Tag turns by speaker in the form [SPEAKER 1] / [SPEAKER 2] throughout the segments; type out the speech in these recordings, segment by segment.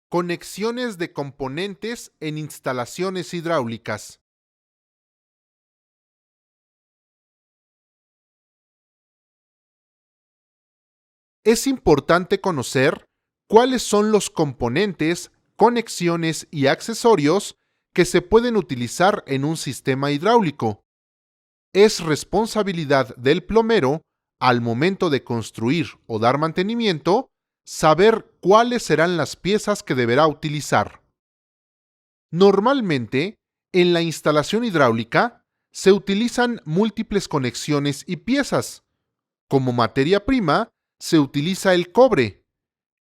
[SPEAKER 1] Conexiones de componentes en instalaciones hidráulicas. Es importante conocer cuáles son los componentes, conexiones y accesorios que se pueden utilizar en un sistema hidráulico. Es responsabilidad del plomero, al momento de construir o dar mantenimiento, saber cuáles serán las piezas que deberá utilizar. Normalmente, en la instalación hidráulica, se utilizan múltiples conexiones y piezas. Como materia prima, se utiliza el cobre.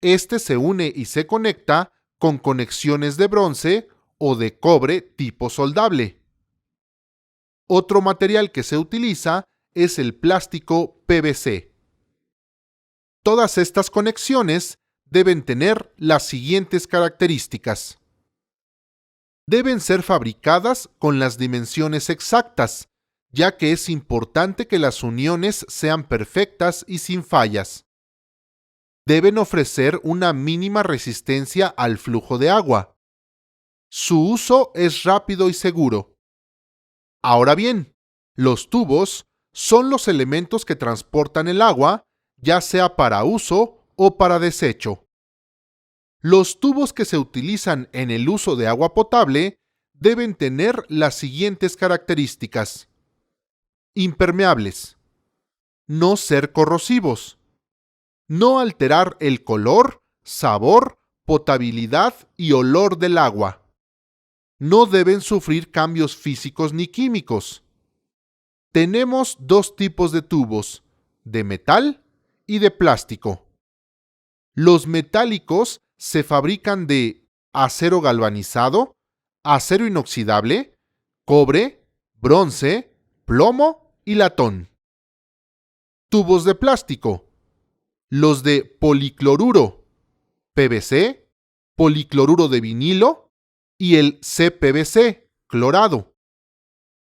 [SPEAKER 1] Este se une y se conecta con conexiones de bronce o de cobre tipo soldable. Otro material que se utiliza es el plástico PVC. Todas estas conexiones deben tener las siguientes características. Deben ser fabricadas con las dimensiones exactas, ya que es importante que las uniones sean perfectas y sin fallas. Deben ofrecer una mínima resistencia al flujo de agua. Su uso es rápido y seguro. Ahora bien, los tubos son los elementos que transportan el agua, ya sea para uso o para desecho. Los tubos que se utilizan en el uso de agua potable deben tener las siguientes características. Impermeables. No ser corrosivos. No alterar el color, sabor, potabilidad y olor del agua. No deben sufrir cambios físicos ni químicos. Tenemos dos tipos de tubos, de metal y de plástico. Los metálicos se fabrican de acero galvanizado, acero inoxidable, cobre, bronce, plomo y latón. Tubos de plástico. Los de policloruro, PVC, policloruro de vinilo y el CPVC, clorado.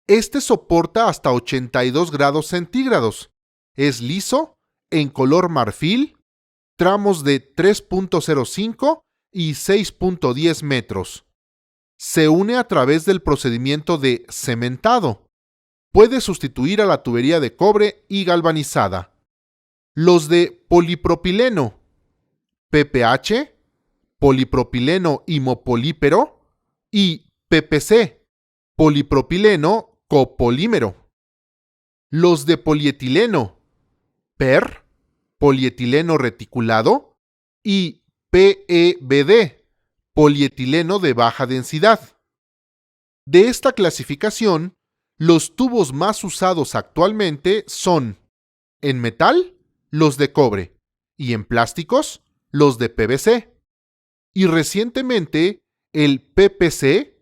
[SPEAKER 1] Este soporta hasta 82 grados centígrados. Es liso, en color marfil, tramos de 3.05 y 6.10 metros. Se une a través del procedimiento de cementado. Puede sustituir a la tubería de cobre y galvanizada. Los de polipropileno, PPH, polipropileno imopolípero y PPC, polipropileno copolímero. Los de polietileno, PER, polietileno reticulado y PEBD, polietileno de baja densidad. De esta clasificación, los tubos más usados actualmente son, en metal, los de cobre, y en plásticos, los de PVC. Y recientemente, el PPC,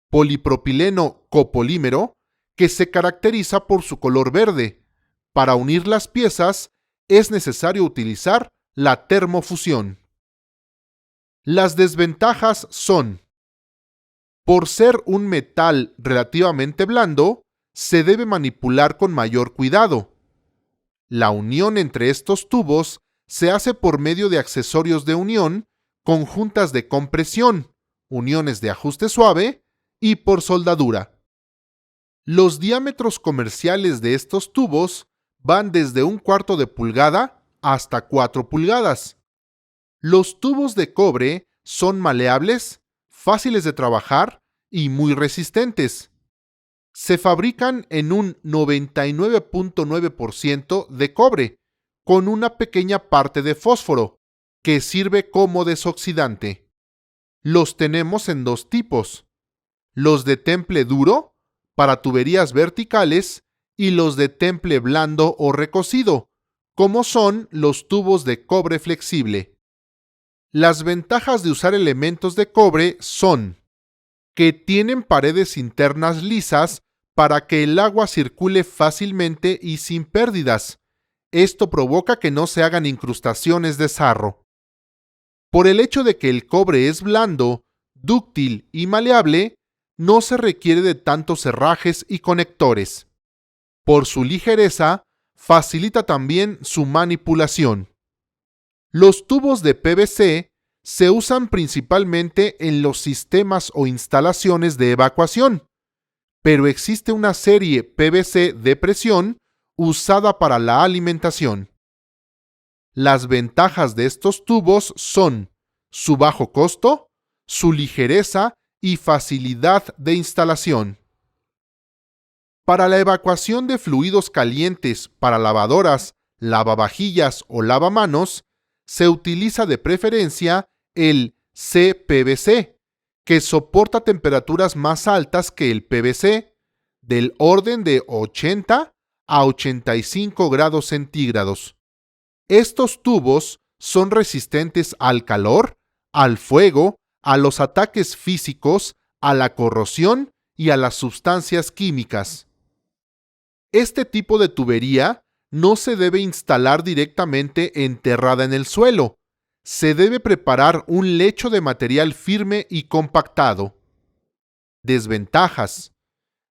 [SPEAKER 1] polipropileno copolímero, que se caracteriza por su color verde. Para unir las piezas, es necesario utilizar la termofusión. Las desventajas son: por ser un metal relativamente blando, se debe manipular con mayor cuidado. La unión entre estos tubos se hace por medio de accesorios de unión, conjuntas de compresión, uniones de ajuste suave y por soldadura. Los diámetros comerciales de estos tubos van desde 1/4 de pulgada hasta 4 pulgadas. Los tubos de cobre son maleables, fáciles de trabajar y muy resistentes. Se fabrican en un 99.9% de cobre, con una pequeña parte de fósforo, que sirve como desoxidante. Los tenemos en dos tipos: los de temple duro, para tuberías verticales, y los de temple blando o recocido, como son los tubos de cobre flexible. Las ventajas de usar elementos de cobre son que tienen paredes internas lisas para que el agua circule fácilmente y sin pérdidas. Esto provoca que no se hagan incrustaciones de sarro. Por el hecho de que el cobre es blando, dúctil y maleable, no se requiere de tantos herrajes y conectores. Por su ligereza, facilita también su manipulación. Los tubos de PVC se usan principalmente en los sistemas o instalaciones de evacuación, pero existe una serie PVC de presión usada para la alimentación. Las ventajas de estos tubos son su bajo costo, su ligereza y facilidad de instalación. Para la evacuación de fluidos calientes para lavadoras, lavavajillas o lavamanos, se utiliza de preferencia el CPVC, que soporta temperaturas más altas que el PVC, del orden de 80 a 85 grados centígrados. Estos tubos son resistentes al calor, al fuego, a los ataques físicos, a la corrosión y a las sustancias químicas. Este tipo de tubería no se debe instalar directamente enterrada en el suelo. Se debe preparar un lecho de material firme y compactado. Desventajas: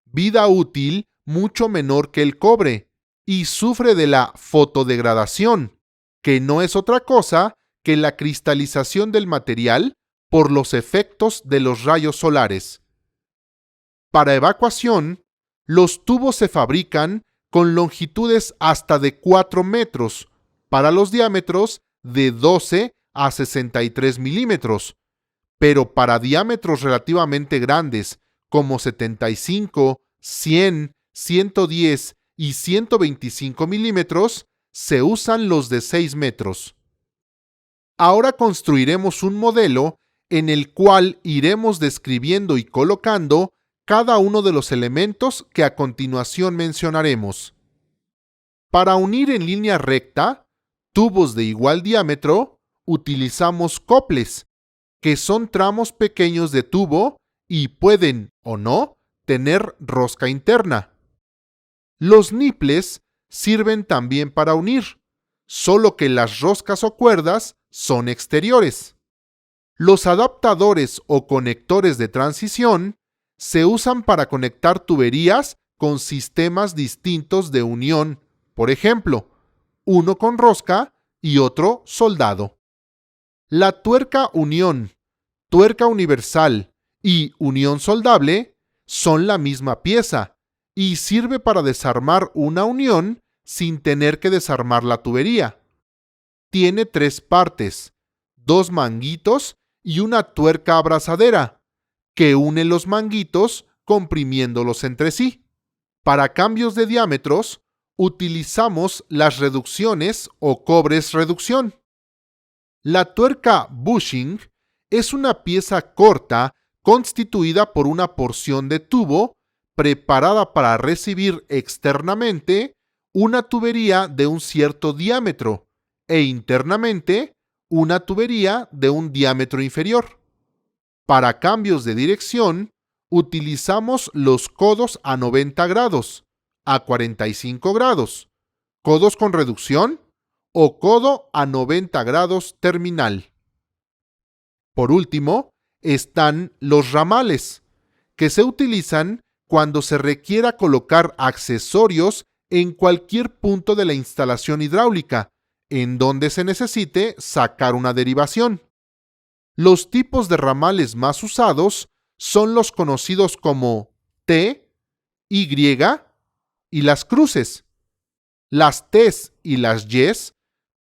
[SPEAKER 1] vida útil mucho menor que el cobre y sufre de la fotodegradación, que no es otra cosa que la cristalización del material por los efectos de los rayos solares. Para evacuación, los tubos se fabrican con longitudes hasta de 4 metros, para los diámetros de 12 a 63 milímetros, pero para diámetros relativamente grandes como 75, 100, 110 y 125 milímetros, se usan los de 6 metros. Ahora construiremos un modelo en el cual iremos describiendo y colocando cada uno de los elementos que a continuación mencionaremos. Para unir en línea recta tubos de igual diámetro, utilizamos coples, que son tramos pequeños de tubo y pueden, o no, tener rosca interna. Los niples sirven también para unir, solo que las roscas o cuerdas son exteriores. Los adaptadores o conectores de transición se usan para conectar tuberías con sistemas distintos de unión, por ejemplo, uno con rosca y otro soldado. La tuerca unión, tuerca universal y unión soldable son la misma pieza y sirve para desarmar una unión sin tener que desarmar la tubería. Tiene 3 partes, 2 manguitos y una tuerca abrazadera, que une los manguitos comprimiéndolos entre sí. Para cambios de diámetros, utilizamos las reducciones o cobres reducción. La tuerca bushing es una pieza corta constituida por una porción de tubo preparada para recibir externamente una tubería de un cierto diámetro e internamente una tubería de un diámetro inferior. Para cambios de dirección, utilizamos los codos a 90 grados, a 45 grados, codos con reducción o codo a 90 grados terminal. Por último, están los ramales, que se utilizan cuando se requiera colocar accesorios en cualquier punto de la instalación hidráulica, en donde se necesite sacar una derivación. Los tipos de ramales más usados son los conocidos como T, Y y las cruces. Las T's y las Y's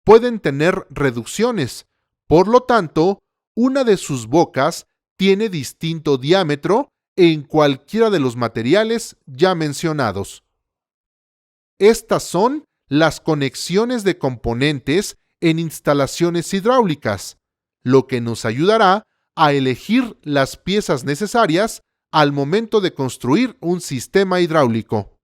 [SPEAKER 1] pueden tener reducciones, por lo tanto, una de sus bocas tiene distinto diámetro en cualquiera de los materiales ya mencionados. Estas son las conexiones de componentes en instalaciones hidráulicas, lo que nos ayudará a elegir las piezas necesarias al momento de construir un sistema hidráulico.